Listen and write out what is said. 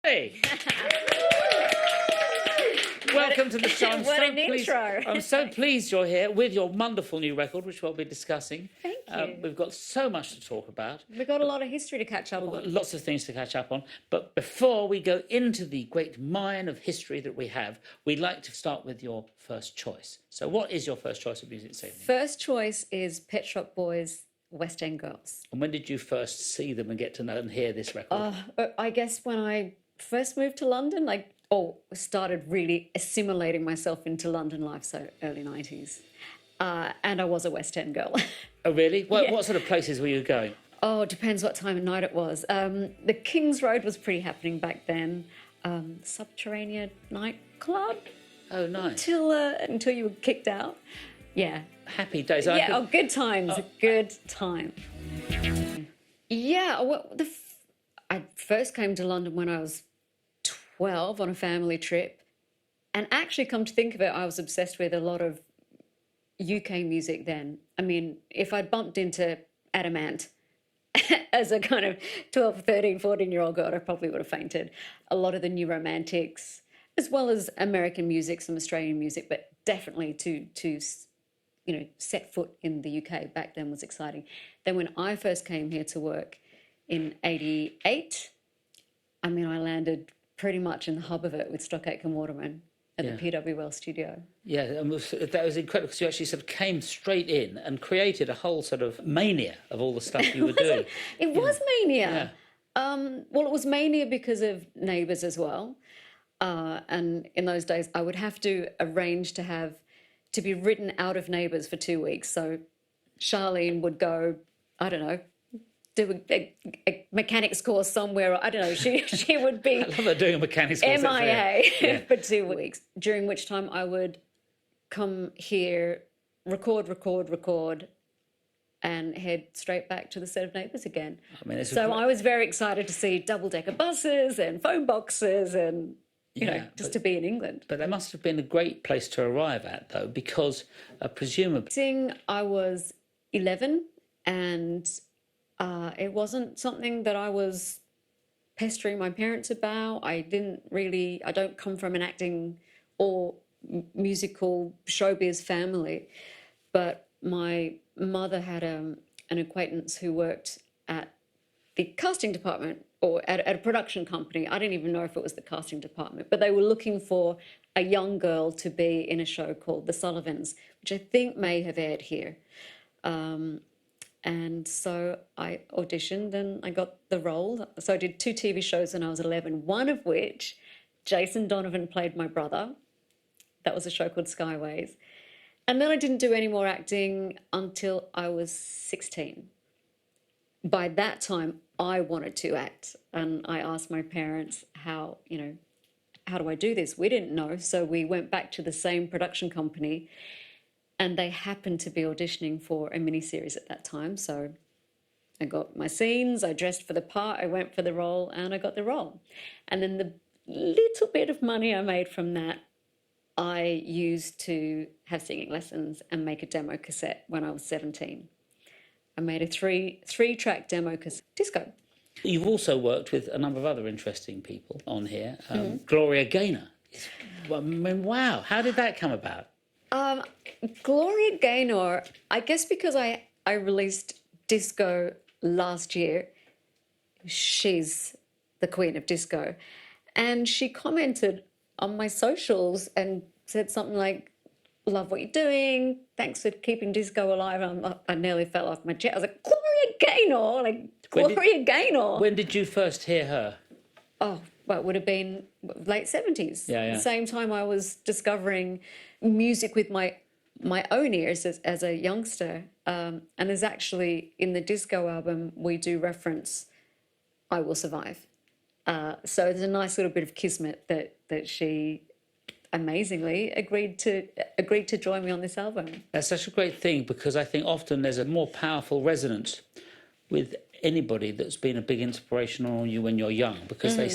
Hey. Welcome to the show. I'm so pleased you're here with your wonderful new record, which we'll be discussing. Thank you. We've got so much to talk about. We've got a lot of history to catch up on. Lots of things to catch up on. But before we go into the great mine of history that we have, we'd like to start with your first choice. So what is your first choice of music this evening? First choice is Pet Shop Boys' West End Girls. And when did you first see them and get to know and hear this record? I guess when I first moved to London, started really assimilating myself into London life, so early 90s. And I was a West End girl. Oh, really? What Yeah. sort of places were you going? Oh, it depends what time of night it was. The King's Road was pretty happening back then. Subterranean nightclub. Oh, nice. Until you were kicked out. Yeah. Happy days. Good times. Good time. Yeah, I first came to London when I was 12 on a family trip. And actually, come to think of it, I was obsessed with a lot of UK music then. I mean, if I'd bumped into Adamant as a kind of 12, 13, 14-year-old girl, I probably would have fainted. A lot of the New Romantics, as well as American music, some Australian music, but definitely to set foot in the UK back then was exciting. Then when I first came here to work in 88, I landed pretty much in the hub of it with Stock Aitken Waterman at the PWL studio. Yeah, and that was incredible because you actually sort of came straight in and created a whole sort of mania of all the stuff you were doing. It was mania. Yeah. It was mania because of Neighbours as well. And in those days, I would have to arrange to be written out of Neighbours for 2 weeks. So Charlene would go, I don't know, do a mechanics course somewhere. I don't know. She would be I love her doing a mechanics course. MIA for 2 weeks, during which time I would come here, record, and head straight back to the set of Neighbours again. I was very excited to see double-decker buses and phone boxes and, to be in England. But that must have been a great place to arrive at, though, because presumably... I was 11 and... it wasn't something that I was pestering my parents about. I don't come from an acting or musical showbiz family, but my mother had an acquaintance who worked at the casting department or at a production company. I didn't even know if it was the casting department, but they were looking for a young girl to be in a show called The Sullivans, which I think may have aired here. And so I auditioned and I got the role. So I did 2 TV shows when I was 11, one of which Jason Donovan played my brother. That was a show called Skyways. And then I didn't do any more acting until I was 16. By that time, I wanted to act. And I asked my parents, how do I do this? We didn't know. So we went back to the same production company. And they happened to be auditioning for a miniseries at that time. So I got my scenes, I dressed for the part, I went for the role, and I got the role. And then the little bit of money I made from that, I used to have singing lessons and make a demo cassette when I was 17. I made a three-track demo cassette, disco. You've also worked with a number of other interesting people on here. Gloria Gaynor. Wow, how did that come about? Gloria Gaynor, I guess because I released Disco last year, she's the queen of disco, and she commented on my socials and said something like, love what you're doing, thanks for keeping disco alive. I nearly fell off my chair. I was like, Gloria Gaynor. When did you first hear her? Oh, well, it would have been late 70s. Yeah. The same time I was discovering music with my own ears as a youngster. And there's actually, in the disco album, we do reference I Will Survive. So there's a nice little bit of kismet that she amazingly agreed to join me on this album. That's such a great thing, because I think often there's a more powerful resonance with anybody that's been a big inspiration on you when you're young, because they